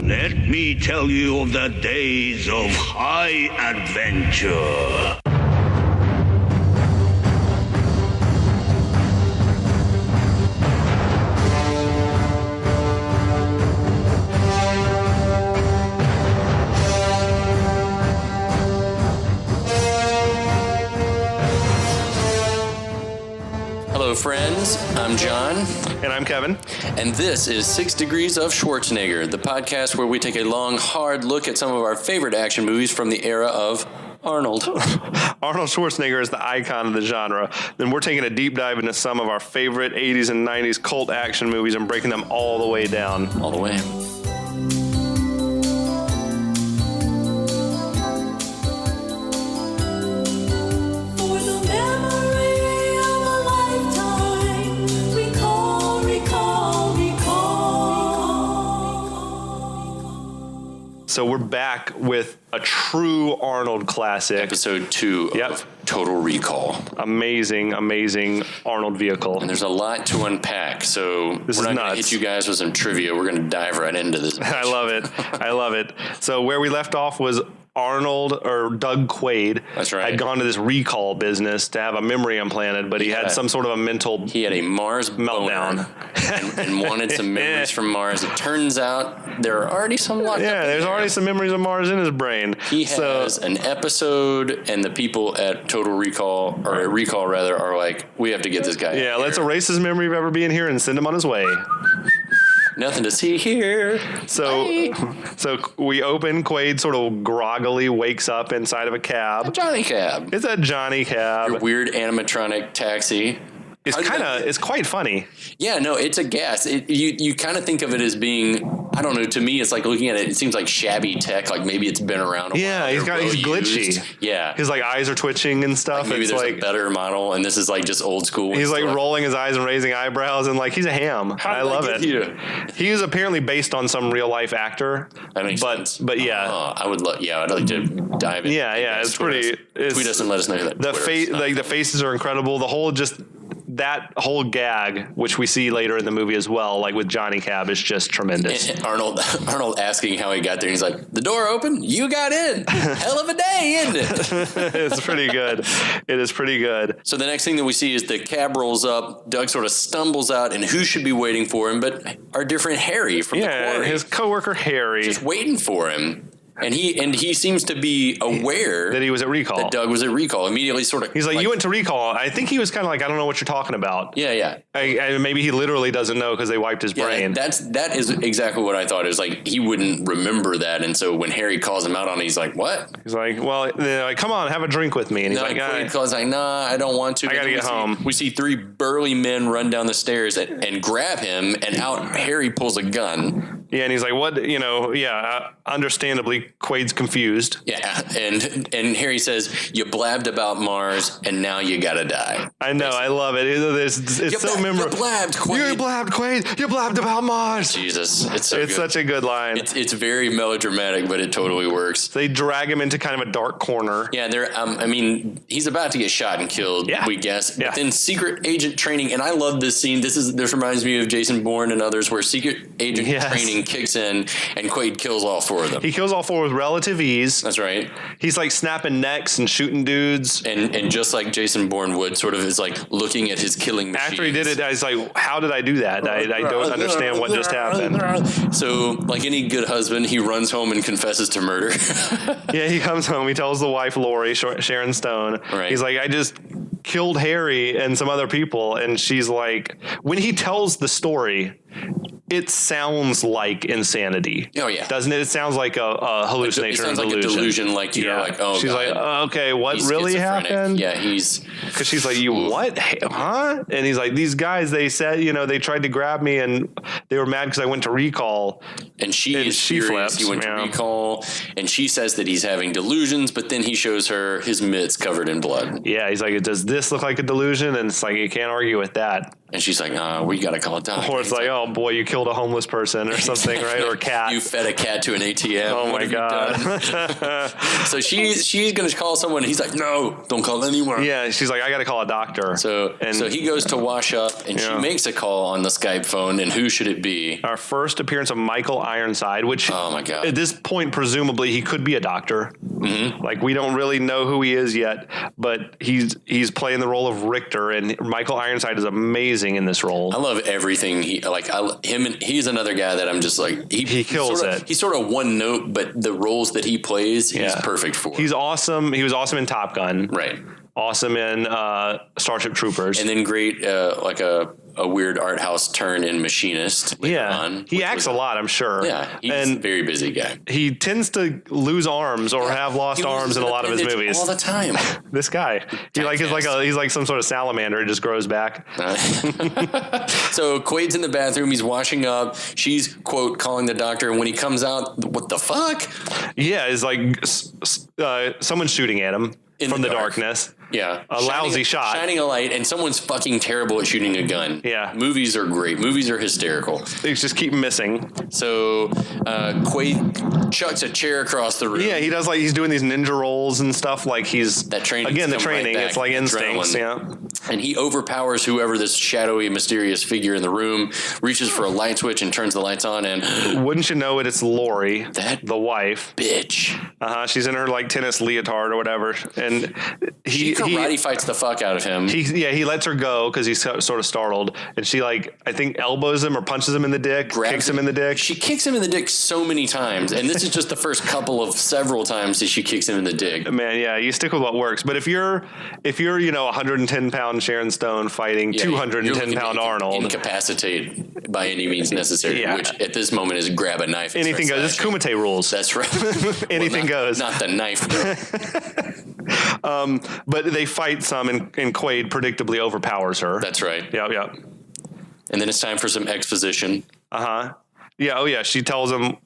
Let me tell you of the days of high adventure. Hello, friends. I'm John. And I'm Kevin. And this is 6 Degrees of Schwarzenegger, the podcast where we take a long, hard look at some of our favorite action movies from the era of Arnold. Arnold Schwarzenegger is the icon of the genre. Then we're taking a deep dive into some of our favorite 80s and 90s cult action movies and breaking them all the way down. All the way. So we're back with a true Arnold classic. Episode 2 of Total Recall. Amazing, amazing Arnold vehicle. And there's a lot to unpack, so this we're not going to hit you guys with some trivia. We're going to dive right into this. I love it. I love it. So where we left off was Arnold, or Doug Quaid, that's right, had gone to this recall business to have a memory implanted, but he had some sort of a mental... He had a Mars meltdown. and wanted some memories from Mars. It turns out there are already some locked up. Yeah, there's already some memories of Mars in his brain. He has an episode, and the people at Total Recall, or at Recall rather, are like, we have to get this guy Yeah, out let's here. erase his memory of ever being here and send him on his way. Nothing to see here. So we open. Quaid sort of groggily wakes up inside of a cab. A Johnny cab. It's a Johnny cab. Your weird animatronic taxi. It's quite funny. Yeah, no, it's a gas. You kind of think of it as being, I don't know, to me, it's like looking at it, it seems like shabby tech, like maybe it's been around a while. Yeah, he's glitchy. Used. Yeah. His like eyes are twitching and stuff. Like maybe it's there's like a better model, and this is like just old school. He's like rolling his eyes and raising eyebrows, and like he's a ham. I love it. He is apparently based on some real life actor. That makes sense. But yeah, I'd like to dive in. Yeah, it's pretty. Tweet us and let us know that. The faces are incredible. That whole gag, which we see later in the movie as well, like with Johnny Cab, is just tremendous. And Arnold asking how he got there. He's like, the door open, you got in. Hell of a day, isn't it? It's pretty good. It is pretty good. So the next thing that we see is the cab rolls up. Doug sort of stumbles out, and who should be waiting for him but our different Harry from the quarry. His coworker Harry. Just waiting for him. And he seems to be aware that he was at recall. That Doug was at recall. Immediately sort of... He's like, you went to recall. I think he was kind of like, I don't know what you're talking about. Yeah. Maybe he literally doesn't know because they wiped his brain. That is exactly what I thought. It was like, he wouldn't remember that. And so when Harry calls him out on it, he's like, what? He's like, well, come on, have a drink with me. And he's Quaid like, nah, I don't want to. I got to get home. We see 3 burly men run down the stairs and grab him, and out Harry pulls a gun. Yeah, and he's like, what? Understandably, Quaid's confused. Yeah, and Harry says, you blabbed about Mars, and now you gotta die. I know, I love it. It's so memorable. You blabbed, Quaid. You blabbed, Quaid. You blabbed about Mars. Jesus, it's good. Such a good line. It's very melodramatic, but it totally works. They drag him into kind of a dark corner. Yeah, he's about to get shot and killed, we guess. But then secret agent training, and I love this scene. This reminds me of Jason Bourne and others, where secret agent training kicks in, and Quaid kills all 4 of them. He kills all 4 with relative ease. That's right. He's like snapping necks and shooting dudes. And just like Jason Bourne would, sort of is like looking at his killing machines. After he did it, I was like, how did I do that? I don't understand what just happened. So, like any good husband, he runs home and confesses to murder. Yeah, he comes home. He tells the wife, Lori, Sharon Stone. Right. He's like, I just killed Harry and some other people. And she's like, when he tells the story, it sounds like insanity. Oh, yeah. Doesn't it? It sounds like a hallucination. It sounds or like a delusion, like you're like, oh, she's God. like, okay, what He's really happened? Yeah, because she's like, you what? Huh? And he's like, these guys, they said, they tried to grab me and they were mad because I went to recall. And she is furious. Flips. He went to recall, and she says that he's having delusions, but then he shows her his mitts covered in blood. Yeah, he's like, does this look like a delusion? And it's like, you can't argue with that. And she's like, we got to call a doctor. Or it's like, oh boy, you killed a homeless person or something, right? Or a cat. You fed a cat to an ATM. Oh my God. So she's going to call someone. And he's like, no, don't call anyone. Yeah. She's like, I got to call a doctor. So he goes to wash up and she makes a call on the Skype phone. And who should it be? Our first appearance of Michael Ironside, which oh my God. At this point, presumably he could be a doctor. Mm-hmm. Like we don't really know who he is yet, but he's playing the role of Richter, and Michael Ironside is amazing in this role. I love everything he's another guy that I'm just like he kills it. He's sort of one note, but the roles that he plays, he's perfect for. He's awesome. He was awesome in Top Gun. Right. Awesome in Starship Troopers. And then great like a weird art house turn in Machinist. Yeah. He acts a lot, I'm sure. Yeah. He's a very busy guy. He tends to lose arms or have lost arms in a lot of his movies. All the time. This guy. He's like some sort of salamander. He just grows back. So Quaid's in the bathroom. He's washing up. She's, quote, calling the doctor. And when he comes out, what the fuck? Yeah. It's like someone's shooting at him from the darkness. Yeah. Lousy shot. Shining a light, and someone's fucking terrible at shooting a gun. Yeah. Movies are great. Movies are hysterical. They just keep missing. So Quaid chucks a chair across the room. Yeah, he does he's doing these ninja rolls and stuff like he's... That training. Again, the training. Right, it's like instincts, yeah. And he overpowers whoever this shadowy, mysterious figure in the room, reaches for a light switch and turns the lights on, and... Wouldn't you know it, it's Lori, the wife. Bitch. She's in her tennis leotard or whatever, and he karate fights the fuck out of him. He lets her go because he's sort of startled, and she I think elbows him or punches him in the dick, kicks him in the dick. She kicks him in the dick so many times, and this is just the first couple of several times that she kicks him in the dick. Man, yeah, you stick with what works. But if you're 110 pound Sharon Stone fighting 210 pound Arnold, incapacitate by any means necessary, which at this moment is grab a knife. Anything goes. It's Kumite rules. That's right. Anything goes. Not the knife. But they fight some, and Quaid predictably overpowers her. That's right. Yep. And then it's time for some exposition. Yeah. Oh, yeah. She tells him,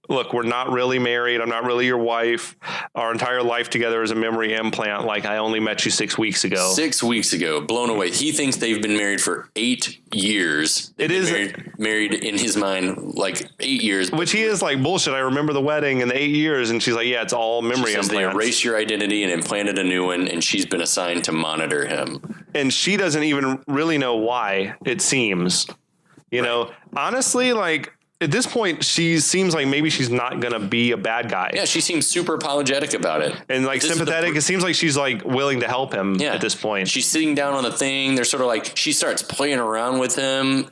look, we're not really married. I'm not really your wife. Our entire life together is a memory implant. I only met you 6 weeks ago. 6 weeks ago. Blown away. He thinks they've been married for 8 years. It is married in his mind 8 years. Which he is bullshit. I remember the wedding and the 8 years. And she's like, yeah, it's all memory implants. They erased your identity and implanted a new one. And she's been assigned to monitor him. And she doesn't even really know why, it seems. You know, honestly, at this point, she seems like maybe she's not going to be a bad guy. Yeah, she seems super apologetic about it. And sympathetic. It seems like she's willing to help him at this point. She's sitting down on the thing. They're sort of she starts playing around with him.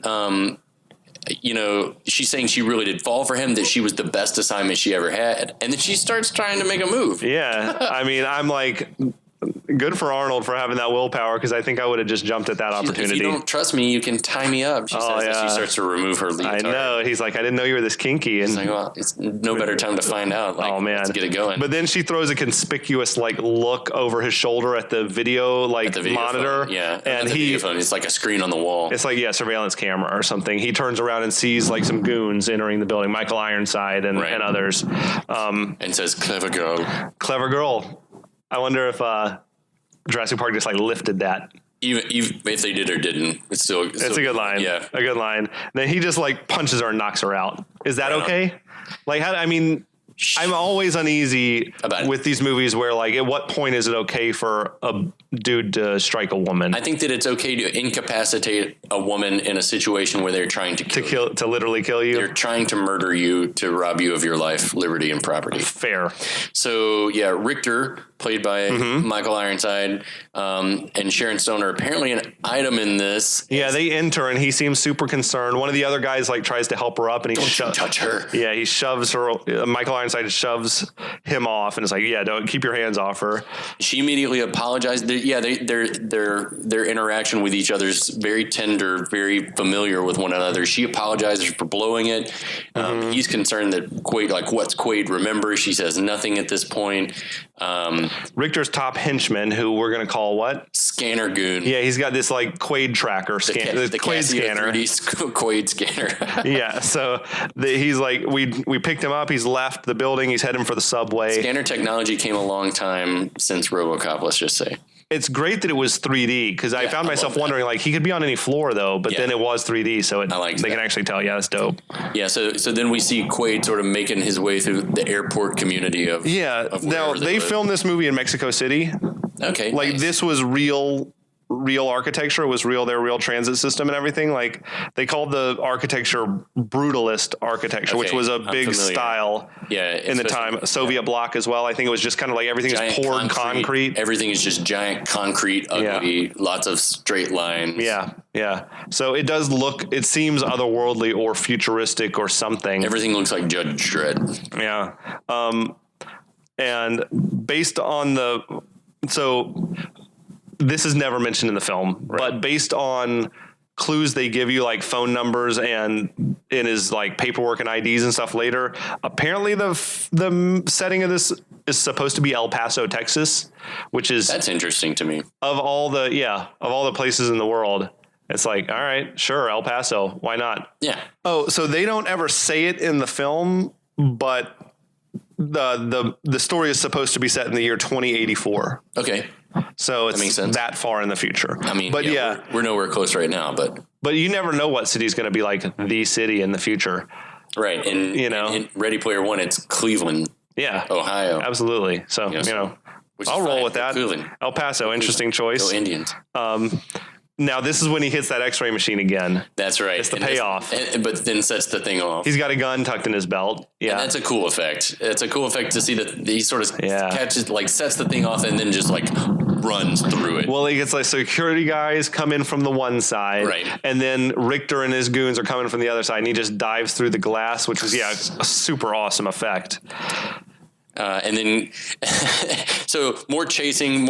She's saying she really did fall for him, that she was the best assignment she ever had. And then she starts trying to make a move. Yeah. I mean, I'm good for Arnold for having that willpower, because I think I would have just jumped at that opportunity. If you don't trust me, you can tie me up. She says as she starts to remove her leotard. I know. He's like, I didn't know you were this kinky. And he's well, it's no better time to find out. Oh man, let's get it going. But then she throws a conspicuous look over his shoulder at the video monitor. Phone. Yeah, and video phone. It's like a screen on the wall. It's surveillance camera or something. He turns around and sees some goons entering the building, Michael Ironside and others, and says, "Clever girl." Clever girl. I wonder if Jurassic Park just lifted that. Even if they did or didn't, it's a good line. Yeah, a good line. Then he just punches her and knocks her out. Is that okay? I'm always uneasy with these movies where at what point is it okay for a dude to strike a woman? I think that it's okay to incapacitate a woman in a situation where they're trying to literally kill you. They're trying to murder you, to rob you of your life, liberty, and property. Fair. So Richter, played by Michael Ironside, and Sharon Stone are apparently an item in this. Yeah, they enter and he seems super concerned. One of the other guys tries to help her up, and he touch her. Yeah, he shoves her. Michael Ironside shoves him off, and it's don't keep your hands off her. She immediately apologized. Their interaction with each other is very tender, very familiar with one another. She apologizes for blowing it. He's concerned that Quaid, what's Quaid remember? She says nothing at this point. Richter's top henchman, who we're going to call what? Scanner goon. Yeah, he's got this Quaid tracker, the Quaid scanner. Quaid scanner. Yeah, so he's we picked him up. He's left the building. He's heading for the subway. Scanner technology came a long time since RoboCop, let's just say. it's great that it was 3D because I found myself wondering, like, he could be on any floor though, but then it was 3D, so they can actually tell. Yeah, that's dope. Yeah, so then we see Quaid sort of making his way through the airport community of now they filmed this movie in Mexico City. Okay, like this was real architecture. It was their real transit system and everything. Like they called the architecture brutalist architecture, which was a big style in the time. Soviet bloc as well. I think it was just kind of like everything is poured concrete. Everything is just giant concrete, ugly, lots of straight lines. Yeah. So it does look, it seems otherworldly or futuristic or something. Everything looks like Judge Dredd. Yeah. And based on this is never mentioned in the film, but based on clues they give you, like phone numbers and in his like paperwork and IDs and stuff later, apparently the setting of this is supposed to be El Paso, Texas, which is that's interesting to me. Of all the places in the world, it's like, all right, sure, El Paso, why not? Yeah. Oh, so they don't ever say it in the film, but the story is supposed to be set in the year 2084. Okay. So it's that far in the future. I mean, but we're nowhere close right now, but you never know what city's going to be like the city in the future. Right. And, in Ready Player One, it's Cleveland. Yeah. Ohio. Absolutely. So, I'll roll with that. Cleveland. El Paso, interesting choice. Go Indians. Now, this is when he hits that X-ray machine again. That's right. It's the payoff. But then sets the thing off. He's got a gun tucked in his belt. Yeah. And that's a cool effect. It's a cool effect to see that he sort of catches, like sets the thing off and then just like runs through it. Well, he gets like security guys come in from the one side. Right. And then Richter and his goons are coming from the other side and he just dives through the glass, which was, a super awesome effect. And then, so more chasing.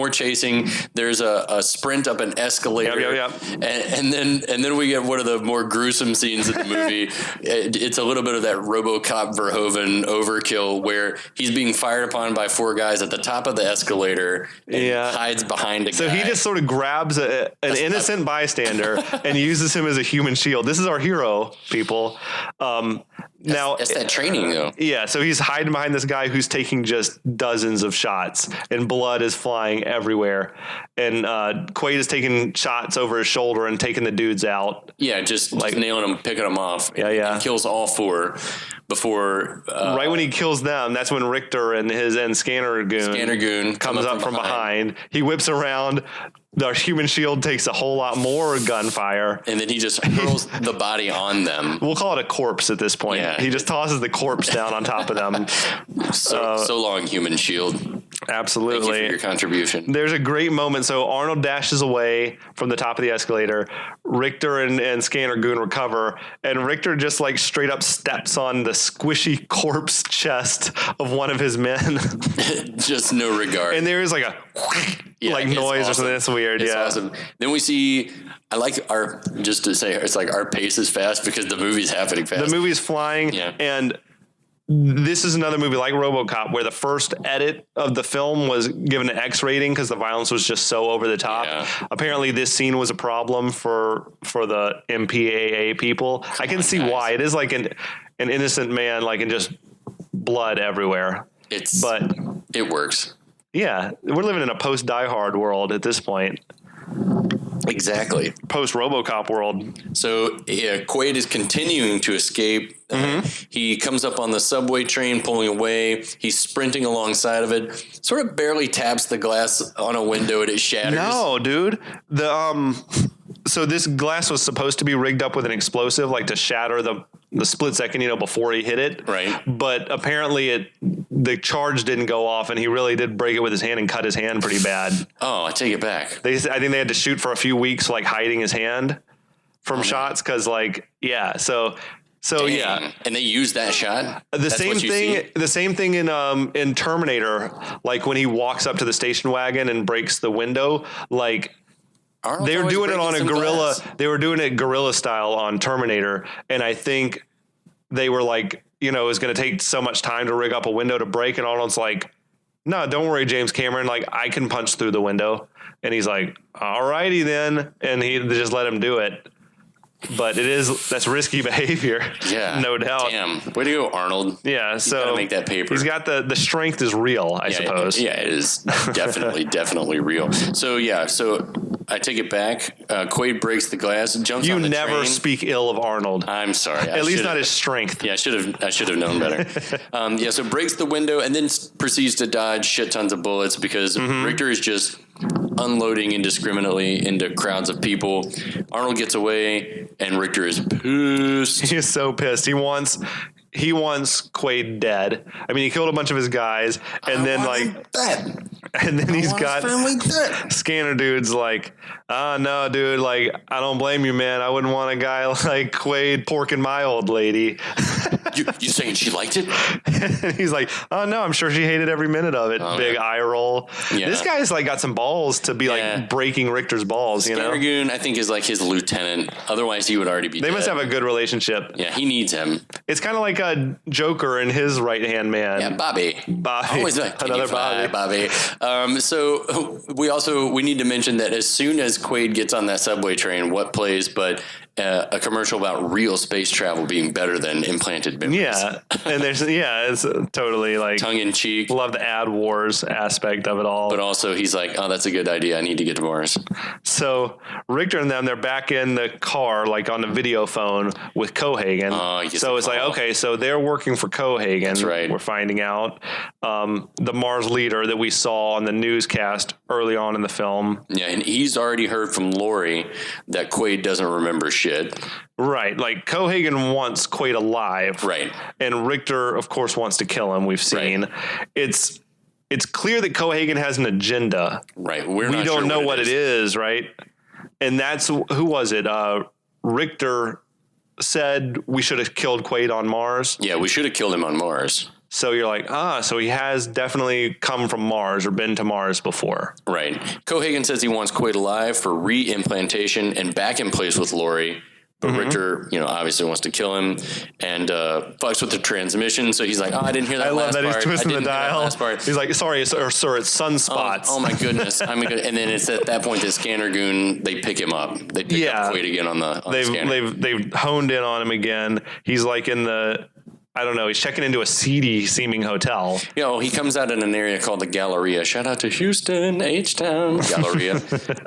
There's a sprint up an escalator. Yep. And then we get one of the more gruesome scenes in the movie. It's a little bit of that RoboCop Verhoeven overkill where he's being fired upon by four guys at the top of the escalator and hides behind a guy. So he just sort of grabs an innocent bystander and uses him as a human shield. This is our hero, people. That's that training, though. Yeah, so he's hiding behind this guy who's taking just dozens of shots, and blood is flying everywhere. And Quaid is taking shots over his shoulder and taking the dudes out. Yeah, just nailing them, picking them off. Yeah. And kills all four before. Right when he kills them, that's when Richter and his Scanner Goon comes up from behind. He whips around. The human shield takes a whole lot more gunfire. And then he just hurls the body on them. We'll call it a corpse at this point. Yeah. He just tosses the corpse down on top of them. So long, human shield. Absolutely. Thank you for your contribution. There's a great moment. So Arnold dashes away from the top of the escalator. Richter and Scanner Goon recover. And Richter just like straight up steps on the squishy corpse chest of one of his men. Just no regard. And there is like a noise or something. That's weird. It's awesome. Then we see, I like it's like our pace is fast because the movie's happening fast. The movie's flying. Yeah. And this is another movie like RoboCop where the first edit of the film was given an X rating because the violence was just so over the top. Yeah. Apparently this scene was a problem for the MPAA people. I can see why. It is like an innocent man, like, and just blood everywhere. But it works. Yeah. We're living in a post Die Hard world at this point. Exactly. Post RoboCop world. So Quaid is continuing to escape. He comes up on the subway train, pulling away. He's sprinting alongside of it. Sort of barely taps the glass on a window and it shatters. No, dude. So this glass was supposed to be rigged up with an explosive, like to shatter the split second, before he hit it. Right. But apparently the charge didn't go off, and he really did break it with his hand and cut his hand pretty bad. Oh, I take it back. I think they had to shoot for a few weeks, like hiding his hand from shots, because So Dang. yeah, and they use that shot. The same thing in Terminator, like when he walks up to the station wagon and breaks the window, like. They were doing it on a guerrilla. They were doing it guerrilla style on Terminator, and I think they were like, it was going to take so much time to rig up a window to break, and Arnold's like, "No, don't worry, James Cameron. Like, I can punch through the window." And he's like, "All righty then," and he just let him do it. But that's risky behavior. Yeah. No doubt. Damn. Way to go, Arnold. Yeah. So gotta make that paper. He's got the strength is real, I suppose. Yeah, it is definitely real. So I take it back. Quaid breaks the glass, jumps on the train. You never speak ill of Arnold. I'm sorry. At least not his strength. Yeah, I should have known better. So breaks the window and then proceeds to dodge shit tons of bullets because Richter is just unloading indiscriminately into crowds of people. Arnold gets away and Richter is pissed. He is so pissed. He wants Quaid dead. I mean, he killed a bunch of his guys, and then he's got Scanner dude's like, no, dude, like, I don't blame you, man. I wouldn't want a guy like Quaid porking my old lady. You saying she liked it? And he's like, oh no, I'm sure she hated every minute of it. Big eye roll. Yeah. This guy's like got some balls to be like breaking Richter's balls. Scanner Goon, I think, is like his lieutenant. Otherwise, he would already be. They must have a good relationship. Yeah, he needs him. It's kind of like a Joker and his right hand man. Yeah, Bobby. Always like another Bobby. So we need to mention that as soon as Quaid gets on that subway train, what plays but a commercial about real space travel being better than implanted memories. Yeah, and it's totally like tongue in cheek. Love the ad wars aspect of it all. But also he's like, oh, that's a good idea. I need to get to Mars. So Richter and them, they're back in the car, like on the video phone with Cohagen. So it's like, okay, so they're working for Cohagen. That's right. We're finding out the Mars leader that we saw on the newscast early on in the film. Yeah, and he's already heard from Lori that Quaid doesn't remember shit. Right, like Cohagen wants Quaid alive. Right. And Richter, of course, wants to kill him. We've seen. Right. It's clear that Cohagen has an agenda. Right. We don't know what it is, right? And that's, who was it? Richter said we should have killed Quaid on Mars. Yeah, we should have killed him on Mars. So you're like, so he has definitely come from Mars or been to Mars before. Right. Cohagen says he wants Quaid alive for re-implantation and back in place with Lori. But Richter, obviously wants to kill him and fucks with the transmission. So he's like, I didn't hear that last part. I love that he's twisting the dial. He's like, sorry, sir, it's sunspots. Oh my goodness. And then it's at that point that Scanner Goon, they pick him up. They pick up Quaid again on the scanner. They've honed in on him again. He's like in the... I don't know. He's checking into a seedy seeming hotel. He comes out in an area called the Galleria. Shout out to Houston, H-Town, Galleria.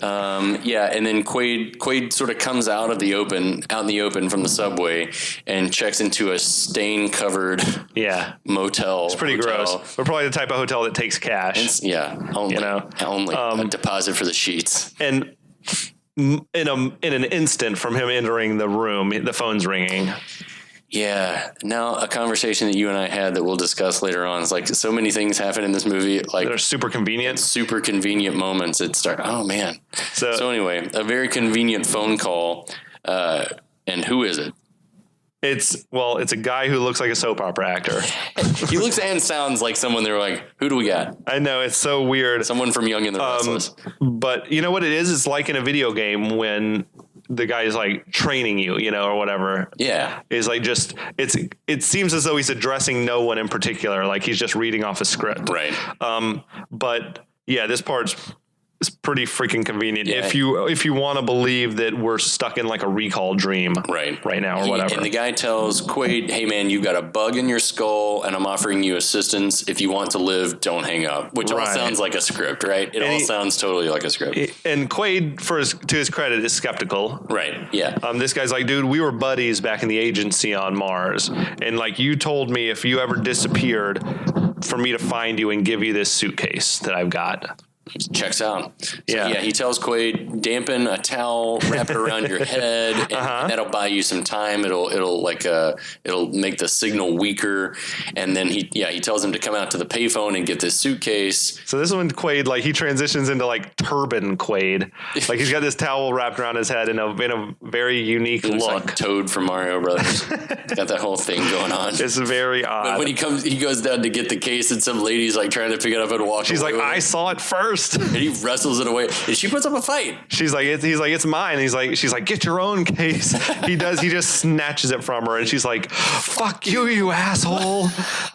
And then Quaid sort of comes out in the open from the subway and checks into a stain-covered motel. It's pretty gross. But probably the type of hotel that takes cash. Only a deposit for the sheets. And in an instant from him entering the room, the phone's ringing. Yeah. Now, a conversation that you and I had that we'll discuss later on is like so many things happen in this movie. Like they're super convenient. Super convenient moments. Oh, man. So anyway, a very convenient phone call. And who is it? It's a guy who looks like a soap opera actor. He looks and sounds like someone they were like, who do we got? I know, it's so weird. Someone from Young and the Restless. But you know what it is? It's like in a video game when the guy is like training you, or whatever. Yeah. Is like it seems as though he's addressing no one in particular. Like he's just reading off a script. Right. But yeah, this part's pretty freaking convenient. Yeah. If you want to believe that we're stuck in like a recall dream right now or whatever. And the guy tells Quaid, hey man, you've got a bug in your skull and I'm offering you assistance. If you want to live, don't hang up, which all sounds like a script, right? It all sounds totally like a script. And Quaid, to his credit, is skeptical. Right. Yeah. This guy's like, dude, we were buddies back in the agency on Mars. And like you told me if you ever disappeared for me to find you and give you this suitcase that I've got. Checks out. So, he tells Quaid, dampen a towel, wrap it around your head, and that'll buy you some time. It'll make the signal weaker. And then he tells him to come out to the payphone and get this suitcase. So this is when Quaid, he transitions into turban Quaid. Like he's got this towel wrapped around his head in a very unique look. Like Toad from Mario Brothers. Got that whole thing going on. It's very odd. But when he goes down to get the case and some lady's trying to pick it up and walk She's away. like, I saw it first. first. And he wrestles it away. And she puts up a fight. He's like, it's mine. And she's like, get your own case. He just snatches it from her. And she's like, fuck you, you asshole.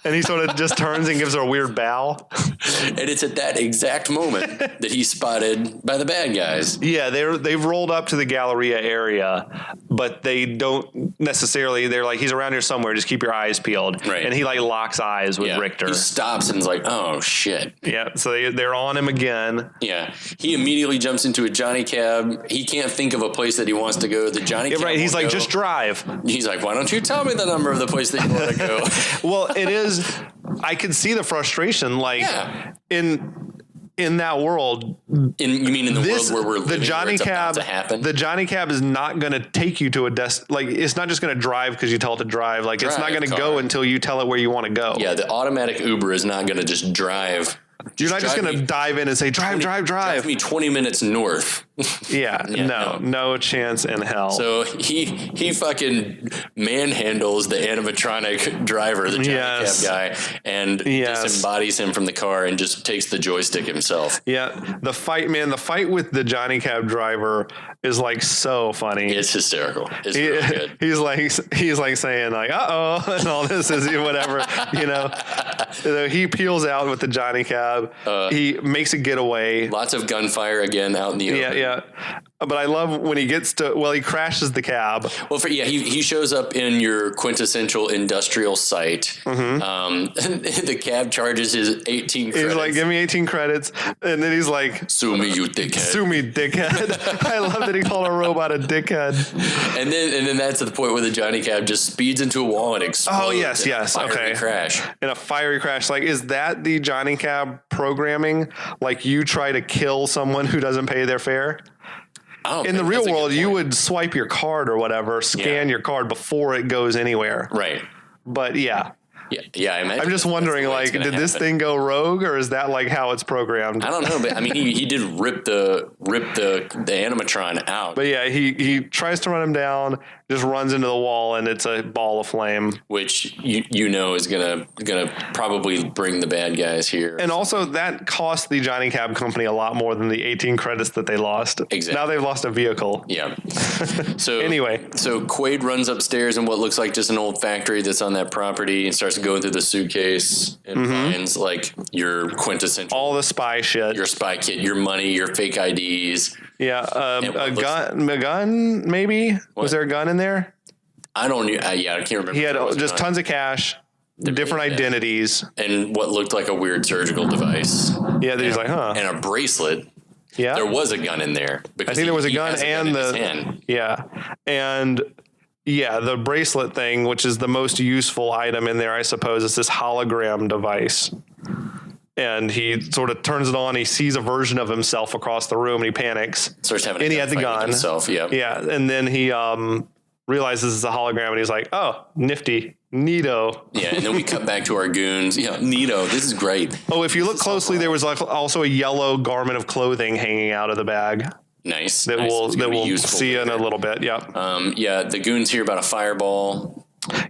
And he sort of just turns and gives her a weird bow. And it's at that exact moment that he's spotted by the bad guys. Yeah, they've rolled up to the Galleria area, but they don't necessarily. They're like, he's around here somewhere. Just keep your eyes peeled. Right. And he like locks eyes with Richter. He stops and is like, oh shit. Yeah. So they're on him again. Yeah. He immediately jumps into a Johnny cab. He can't think of a place that he wants to go. The Johnny cab. Right. He's like, just drive. He's like, why don't you tell me the number of the place that you want to go? Well, it is. I can see the frustration. Like in that world, you mean in the world where we're living, the Johnny cab, to happen? The Johnny cab is not going to take you to a like it's not just going to drive because you tell it to drive. Like it's not going to go until you tell it where you want to go. Yeah, the automatic Uber is not going to just drive. You're not just going to dive in and say, drive me 20 minutes north. Yeah, no chance in hell. So he fucking manhandles the animatronic driver, the Johnny cab guy, and disembodies him from the car and just takes the joystick himself. Yeah, the fight with the Johnny cab driver is like so funny. It's hysterical. It's really good. He's like saying like, uh-oh, and all this is whatever, you know. So he peels out with the Johnny cab. He makes a getaway. Lots of gunfire again out in the open. Yeah. But I love when he gets to, he crashes the cab. Well, he shows up in your quintessential industrial site. Mm-hmm. The cab charges his 18 credits. He's like, give me 18 credits. And then he's like, sue me, you dickhead. Sue me, dickhead. I love that he called a robot a dickhead. And then that's at the point where the Johnny cab just speeds into a wall and explodes. Oh, yes. Okay. Crash. In a fiery crash. Like, is that the Johnny cab programming? Like, you try to kill someone who doesn't pay their fare? In the real world, you would swipe your card or whatever, scan your card before it goes anywhere. Right. But yeah. I'm just wondering, like, did this thing go rogue, or is that like how it's programmed? I don't know, but I mean, he did rip the animatron out. But yeah, he tries to run him down, just runs into the wall, and it's a ball of flame, which you know is gonna probably bring the bad guys here. And also that cost the Johnny Cab Company a lot more than the 18 credits that they lost. Exactly. Now they've lost a vehicle. Yeah. So anyway, Quaid runs upstairs in what looks like just an old factory that's on that property and starts going through the suitcase and finds like your quintessential, all the spy shit, your spy kit, your money, your fake IDs. Yeah, a gun, maybe. What? Was there a gun in there? I don't. I can't remember. He had just tons of cash, different identities, and what looked like a weird surgical device. Yeah, he's like, huh, and a bracelet. Yeah, there was a gun in there. I think there was a gun and the bracelet thing, which is the most useful item in there, I suppose, is this hologram device. And he sort of turns it on. He sees a version of himself across the room, and he panics. Starts having, and he had the gun. Himself, yeah. And then he realizes it's a hologram, and he's like, "Oh, nifty, neato." Yeah. And then we cut back to our goons. Yeah, neato. This is great. Oh, if you look closely, there was also a yellow garment of clothing hanging out of the bag. Nice. That we'll see in a little bit. Yeah. The goons hear about a fireball.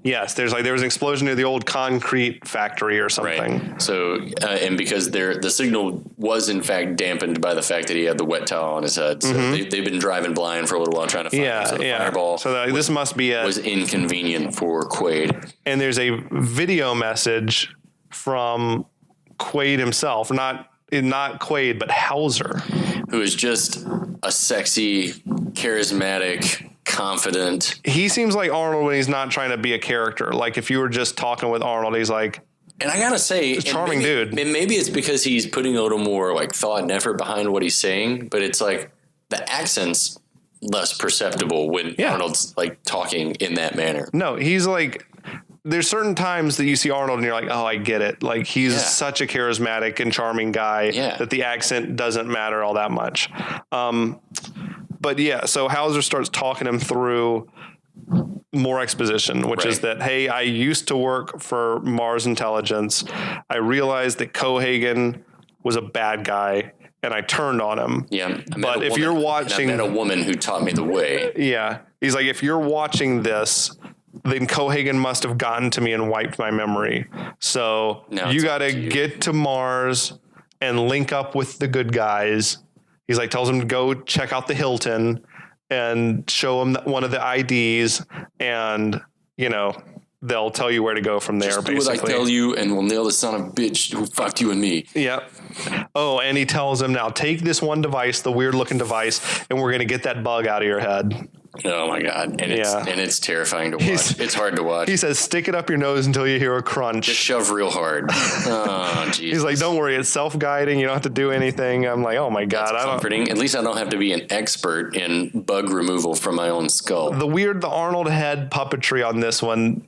Yes, there was an explosion near the old concrete factory or something. Right. So, and because the signal was in fact dampened by the fact that he had the wet towel on his head, so they've been driving blind for a little while trying to find him. So the fireball. So this must be was inconvenient for Quaid. And there's a video message from Quaid himself, not Quaid, but Hauser, who is just a sexy, charismatic, confident. He seems like Arnold when he's not trying to be a character. Like if you were just talking with Arnold, he's like, and I gotta say, a charming dude. And maybe it's because he's putting a little more like thought and effort behind what he's saying, but it's like the accent's less perceptible when Arnold's like talking in that manner. No, he's like, there's certain times that you see Arnold and you're like, oh, I get it. Like he's such a charismatic and charming guy that the accent doesn't matter all that much. But so Hauser starts talking him through more exposition, which is that, hey, I used to work for Mars Intelligence. I realized that Cohagen was a bad guy, and I turned on him. Yeah. But if you're watching... I met a woman who taught me the way. Yeah. He's like, if you're watching this, then Cohagen must have gotten to me and wiped my memory. So you got to get to Mars and link up with the good guys. He's like, tells him to go check out the Hilton and show him one of the IDs, and they'll tell you where to go from there. Just do basically what I tell you, and we'll nail the son of a bitch who fucked you and me. Yep. Oh, and he tells him, now take this one device, the weird looking device, and we're going to get that bug out of your head. Oh my God. And it's terrifying to watch. It's hard to watch. He says, stick it up your nose until you hear a crunch. Just shove real hard. Oh, Jesus. He's like, don't worry, it's self-guiding. You don't have to do anything. I'm like, oh my God. That's comforting. At least I don't have to be an expert in bug removal from my own skull. The Arnold head puppetry on this one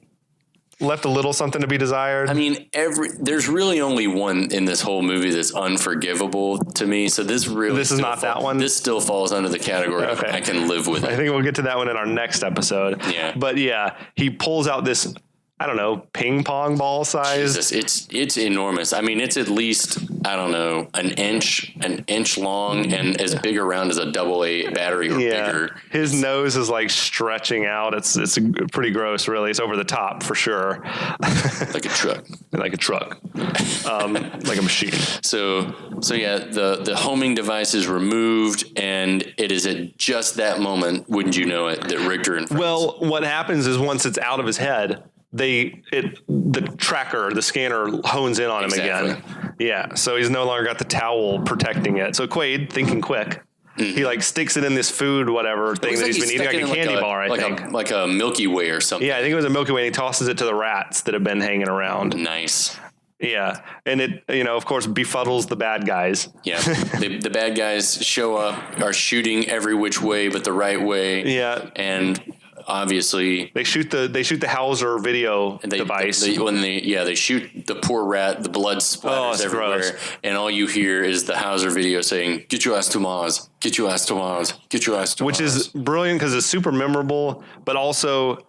left a little something to be desired. I mean, there's really only one in this whole movie that's unforgivable to me. So this is not that one. This still falls under the category of I can live with it. I think we'll get to that one in our next episode. Yeah. But yeah, he pulls out this, I don't know, ping pong ball size. Jesus, it's enormous. I mean, it's at least, I don't know, an inch long and as big around as a AA battery or bigger. His nose is like stretching out. It's pretty gross, really. It's over the top for sure. Like a truck. Like a truck. Like a machine. So yeah, the homing device is removed, and it is at just that moment, wouldn't you know it, that Richter and friends. Well, what happens is once it's out of his head, the scanner hones in on him again. Yeah. So he's no longer got the towel protecting it. So Quaid, thinking quick, he like sticks it in this food, whatever thing that he's been eating, like a candy bar, I think. Like a Milky Way or something. Yeah, I think it was a Milky Way, and he tosses it to the rats that have been hanging around. Nice. Yeah. And it, of course, befuddles the bad guys. Yeah. The bad guys show up, are shooting every which way but the right way. Yeah. And obviously they shoot the Hauser video device. They shoot the poor rat, the blood splatters everywhere, gross. And all you hear is the Hauser video saying, "Get your ass to Mars, get your ass to Mars, get your ass to Mars." Which is brilliant because it's super memorable, but also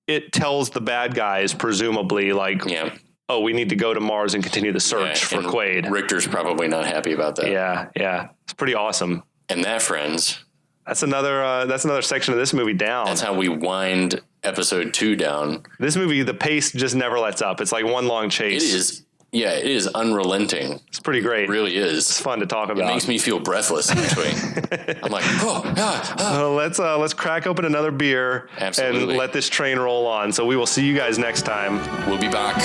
it tells the bad guys, presumably, like, oh, we need to go to Mars and continue the search for Quaid. Richter's probably not happy about that. Yeah. It's pretty awesome. And that, friends, that's another section of this movie down. That's how we wind episode 2 down. This movie, the pace just never lets up. It's like one long chase. It is. Yeah, it is unrelenting. It's pretty great. It really is. It's fun to talk about. It makes me feel breathless, actually. I'm like, let's crack open another beer. Absolutely. And let this train roll on. So we will see you guys next time. We'll be back.